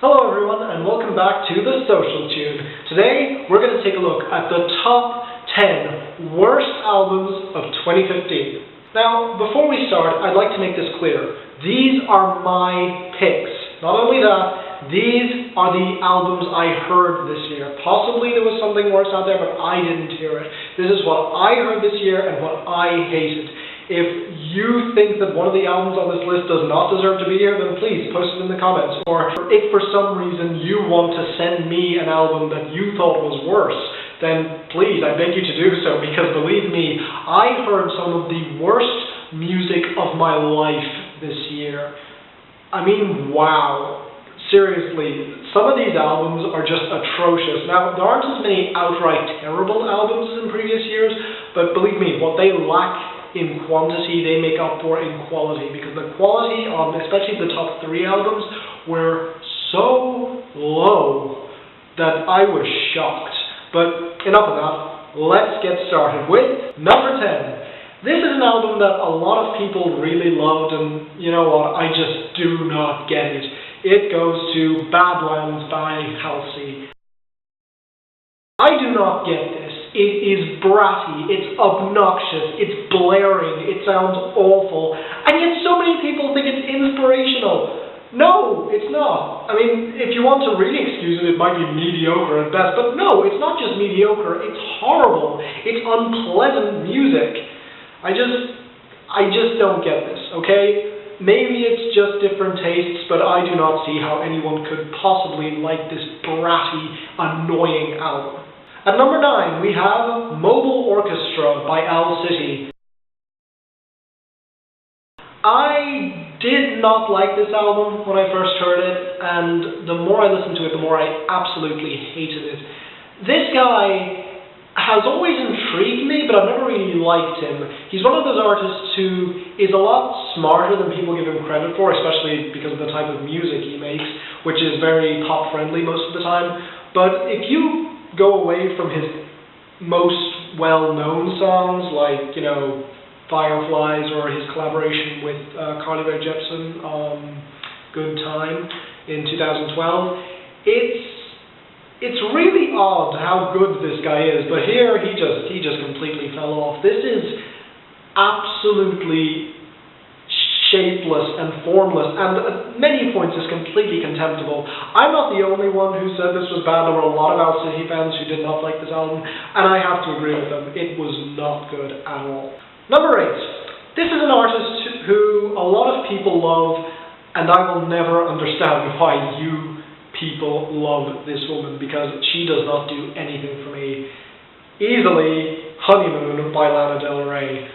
Hello everyone and welcome back to The Social Tune. Today we're going to take a look at the top 10 worst albums of 2015. Now before we start, I'd like to make this clear. These are my picks. Not only that, these are the albums I heard this year. Possibly there was something worse out there, but I didn't hear it. This is what I heard this year and what I hated. If you think that one of the albums on this list does not deserve to be here, then please post it in the comments. Or if for some reason you want to send me an album that you thought was worse, then please, I beg you to do so, because believe me, I heard some of the worst music of my life this year. I mean, wow. Seriously, some of these albums are just atrocious. Now, there aren't as many outright terrible albums as in previous years, but believe me, what they lack in quantity, they make up for in quality, because the quality of, especially the top 3 albums, were so low that I was shocked. But enough of that, let's get started with number 10. This is an album that a lot of people really loved, and you know what, I just do not get it. It goes to Badlands by Halsey. I do not get this. It is bratty, it's obnoxious, it's blaring, it sounds awful, and yet so many people think it's inspirational. No, it's not. I mean, if you want to really excuse it, it might be mediocre at best, but no, it's not just mediocre, it's horrible, it's unpleasant music. I just don't get this, okay? Maybe it's just different tastes, but I do not see how anyone could possibly like this bratty, annoying album. At number 9, we have Mobile Orchestra by Owl City. I did not like this album when I first heard it, and the more I listened to it, the more I absolutely hated it. This guy has always intrigued me, but I've never really liked him. He's one of those artists who is a lot smarter than people give him credit for, especially because of the type of music he makes, which is very pop-friendly most of the time. But if you go away from his most well-known songs, like, you know, Fireflies, or his collaboration with Carly Rae Jepsen on Good Time in 2012, it's really odd how good this guy is, but here he just completely fell off. This is absolutely shapeless and formless, and at many points is completely contemptible. I'm not the only one who said this was bad. There were a lot of Owl City fans who did not like this album, and I have to agree with them. It was not good at all. Number 8. This is an artist who a lot of people love, and I will never understand why you people love this woman, because she does not do anything for me. Easily, Honeymoon by Lana Del Rey.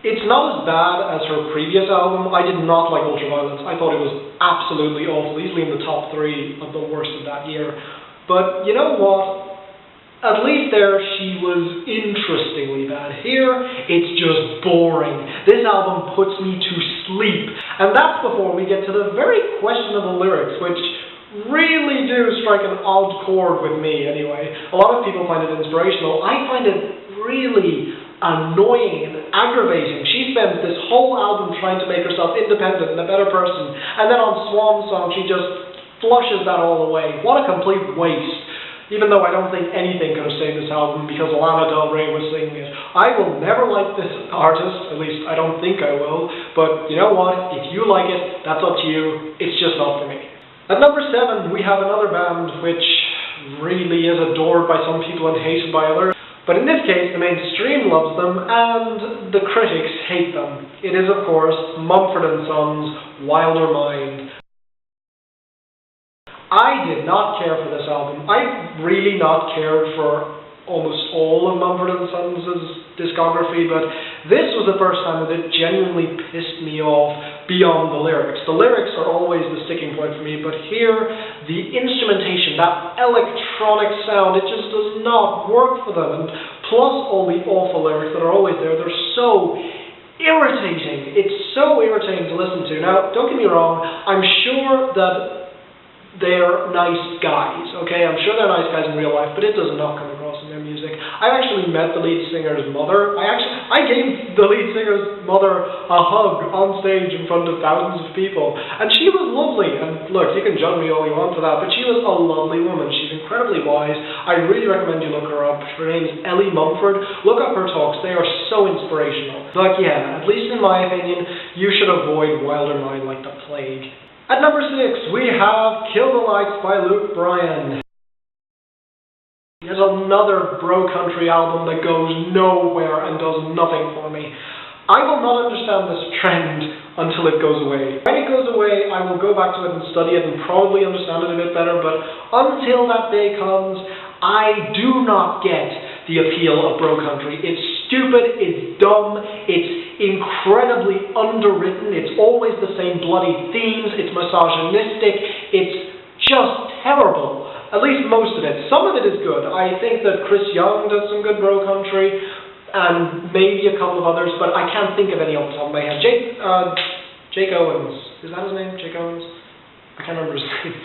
It's not as bad as her previous album. I did not like Ultraviolence. I thought it was absolutely awful, easily in the top 3 of the worst of that year. But you know what? At least there she was interestingly bad. Here, it's just boring. This album puts me to sleep. And that's before we get to the very questionable lyrics, which really do strike an odd chord with me anyway. A lot of people find it inspirational. I find it really annoying and aggravating. She spends this whole album trying to make herself independent and a better person, and then on Swan Song she just flushes that all away. What a complete waste. Even though I don't think anything could have saved this album because Lana Del Rey was singing it. I will never like this artist, at least I don't think I will, but you know what, if you like it, that's up to you, it's just not for me. At number 7, we have another band which really is adored by some people and hated by others. But in this case, the mainstream loves them, and the critics hate them. It is, of course, Mumford & Sons' Wilder Mind. I did not care for this album. I've really not cared for almost all of Mumford & Sons' discography, but this was the first time that it genuinely pissed me off beyond the lyrics. The lyrics are always the sticking point for me, but here, the instrumentation, that electronic sound, it just does not work for them. And plus all the awful lyrics that are always there, they're so irritating. It's so irritating to listen to. Now, don't get me wrong, I'm sure that they're nice guys, okay? I'm sure they're nice guys in real life, but it does not come across in their music. I actually met the lead singer's mother. I gave the lead singer's mother a hug on stage in front of thousands of people, and she was lovely. And look, you can judge me all you want for that, but she was a lovely woman. She's incredibly wise. I really recommend you look her up. Her name is Ellie Mumford. Look up her talks. They are so inspirational. But yeah, at least in my opinion, you should avoid Wilder Mind like the plague. At number 6, we have Kill the Lights by Luke Bryan. There's another bro country album that goes nowhere and does nothing for me. I will not understand this trend until it goes away. When it goes away, I will go back to it and study it and probably understand it a bit better, but until that day comes, I do not get the appeal of bro country. It's stupid, it's dumb, it's incredibly underwritten, it's always the same bloody themes, it's misogynistic, it's just terrible. At least most of it. Some of it is good. I think that Chris Young does some good bro country, and maybe a couple of others, but I can't think of any off the top of my head. Jake Owens. Is that his name? Jake Owens? I can't remember his name.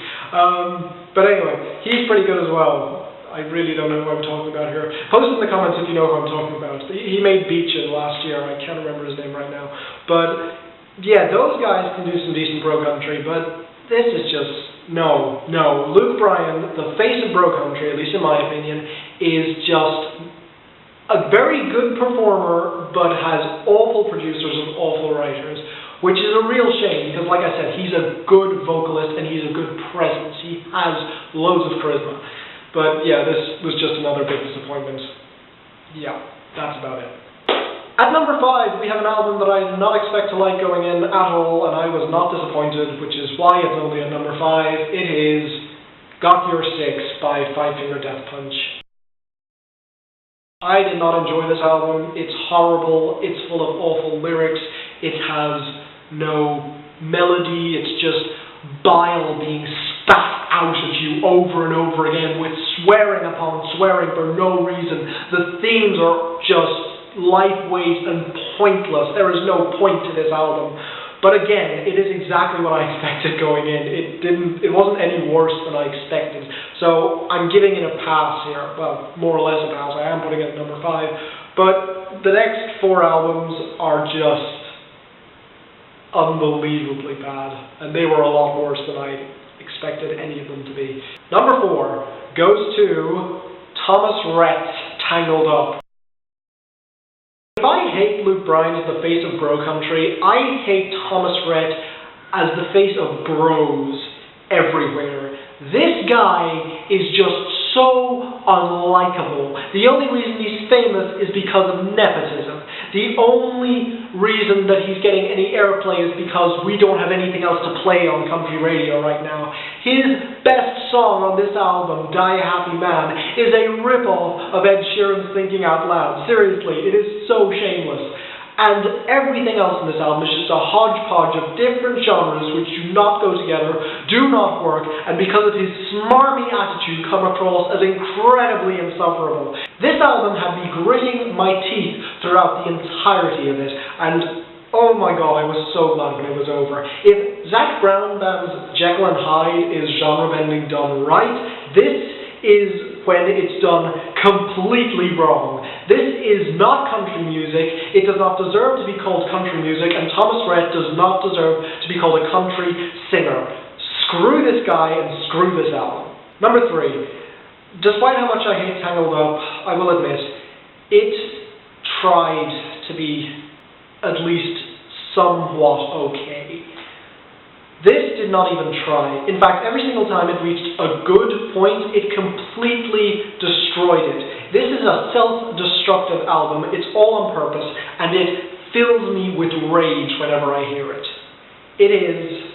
But anyway, he's pretty good as well. I really don't know who I'm talking about here. Post in the comments if you know who I'm talking about. He made Beachin last year. I can't remember his name right now. But yeah, those guys can do some decent bro country, but this is just, no. Luke Bryan, the face of bro country, at least in my opinion, is just a very good performer, but has awful producers and awful writers, which is a real shame, because like I said, he's a good vocalist and he's a good presence. He has loads of charisma. But yeah, this was just another big disappointment. Yeah, that's about it. At number 5, we have an album that I did not expect to like going in at all, and I was not disappointed, which is why it's only at number 5. It is Got Your Six by Five Finger Death Punch. I did not enjoy this album. It's horrible. It's full of awful lyrics. It has no melody. It's just bile being spat out at you over and over again with swearing upon swearing for no reason. The themes are just lightweight and pointless. There is no point to this album. But again, it is exactly what I expected going in. It wasn't any worse than I expected. So I'm giving it a pass here. Well, more or less a pass. I am putting it at number 5. But the next 4 albums are just unbelievably bad. And they were a lot worse than I expected any of them to be. Number 4 goes to Thomas Rhett's Tangled Up. If I hate Luke Bryan as the face of bro country, I hate Thomas Rhett as the face of bros everywhere. This guy is just so unlikable. The only reason he's famous is because of nepotism. The only reason that he's getting any airplay is because we don't have anything else to play on country radio right now. His best song on this album, Die a Happy Man, is a rip-off of Ed Sheeran's Thinking Out Loud. Seriously, it is so shameless. And everything else in this album is just a hodgepodge of different genres which do not go together, do not work, and because of his smarmy attitude come across as incredibly insufferable. This album had me gritting my teeth throughout the entirety of it, and oh my god, I was so glad when it was over. If Zac Brown Band's Jekyll and Hyde is genre bending done right, this is when it's done completely wrong. This is not country music. It does not deserve to be called country music, and Thomas Rhett does not deserve to be called a country singer. Screw this guy and screw this album. Number 3. Despite how much I hate Tangled Up, I will admit, it tried to be at least somewhat okay. This did not even try. In fact, every single time it reached a good point, it completely destroyed it. This is a self-destructive album. It's all on purpose, and it fills me with rage whenever I hear it. It is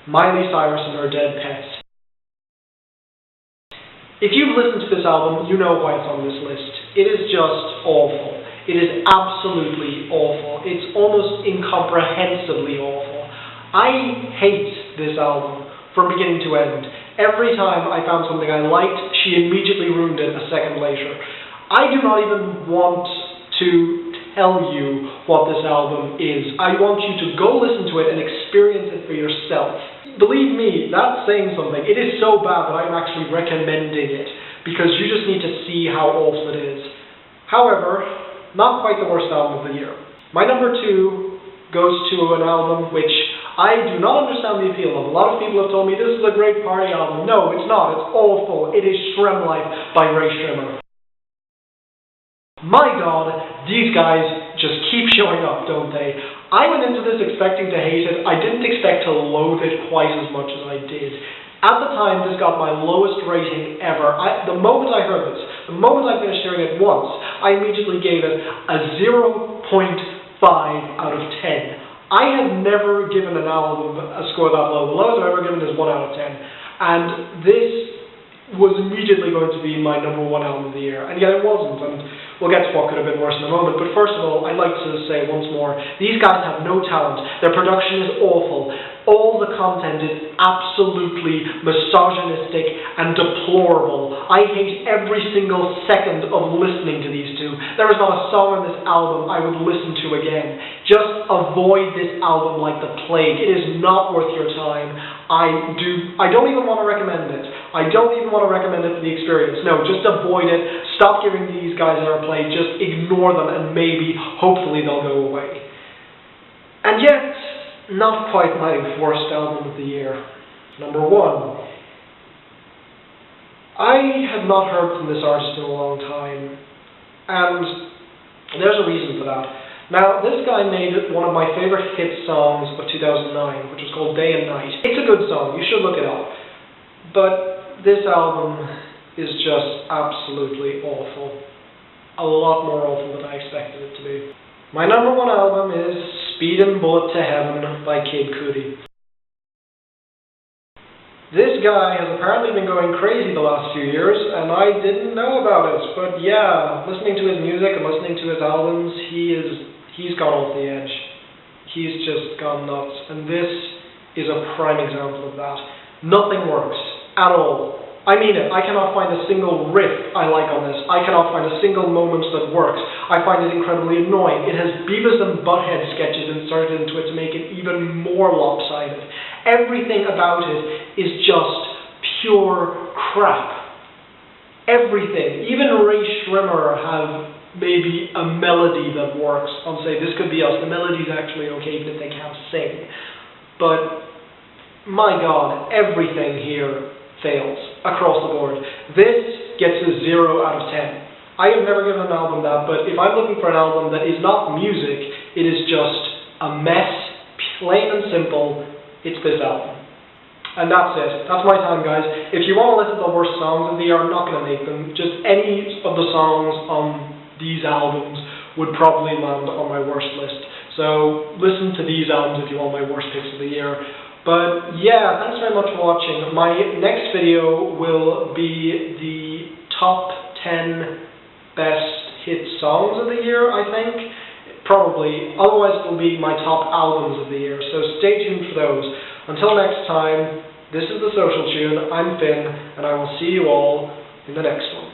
Miley Cyrus and Her Dead Pets. If you've listened to this album, you know why it's on this list. It is just awful. It is absolutely awful. It's almost incomprehensibly awful. I hate this album from beginning to end. Every time I found something I liked, she immediately ruined it a second later. I do not even want to tell you what this album is. I want you to go listen to it and experience it for yourself. believe me, that's saying something. It is so bad that I'm actually recommending it, because you just need to see how awful it is. However, not quite the worst album of the year. My number 2 goes to an album which I do not understand the appeal of. A lot of people have told me this is a great party album. No, it's not. It's awful. It is Shrem Life by Rae Sremmurd. My God, these guys just keep showing up, don't they? I went into this expecting to hate it. I didn't expect to loathe it quite as much as I did. At the time, this got my lowest rating ever. The moment I heard this, the moment I finished hearing it once, I immediately gave it a 0.5 out of 10. I had never given an album a score that low. The lowest I've ever given is 1 out of 10. And this was immediately going to be my number 1 album of the year. And yet it wasn't. And we'll get to what could have been worse in a moment. But first of all, I'd like to say once more, these guys have no talent. Their production is awful. All the content is absolutely misogynistic and deplorable. I hate every single second of listening to these two. There is not a song on this album I would listen to again. Just avoid this album like the plague. It is not worth your time. I don't even want to recommend it. I don't even want to recommend it for the experience. No, just avoid it. Stop giving these guys their play. Just ignore them and maybe, hopefully, they'll go away. And yet, not quite my worst album of the year. Number 1. I have not heard from this artist in a long time, and there's a reason for that. Now, this guy made one of my favorite hit songs of 2009, which was called Day and Night. It's a good song, you should look it up. But this album is just absolutely awful. A lot more awful than I expected it to be. My number 1 album is Speedin' Bullet to Heaven by Kid Cudi. This guy has apparently been going crazy the last few years, and I didn't know about it. But yeah, listening to his music and listening to his albums, he's gone off the edge. He's just gone nuts. And this is a prime example of that. Nothing works at all. I mean it. I cannot find a single riff I like on this. I cannot find a single moment that works. I find it incredibly annoying. It has Beavis and Butthead sketches inserted into it to make it even more lopsided. Everything about it is just pure crap. Everything. Even Rae Sremmurd have maybe a melody that works. I'll say, This Could Be Us. The melody's actually okay, even if they can't sing. But, my God, everything here fails across the board. This gets a 0 out of 10. I have never given an album that, but if I'm looking for an album that is not music, it is just a mess, plain and simple, it's this album. And that's it. That's my time, guys. If you want to listen to the worst songs of the year, I'm not going to make them. Just any of the songs on these albums would probably land on my worst list. So listen to these albums if you want my worst picks of the year. But yeah, thanks very much for watching. My next video will be the top 10 best hit songs of the year, I think. Probably. Otherwise it will be my top albums of the year. So stay tuned for those. Until next time, this is The Social Tune. I'm Finn, and I will see you all in the next one.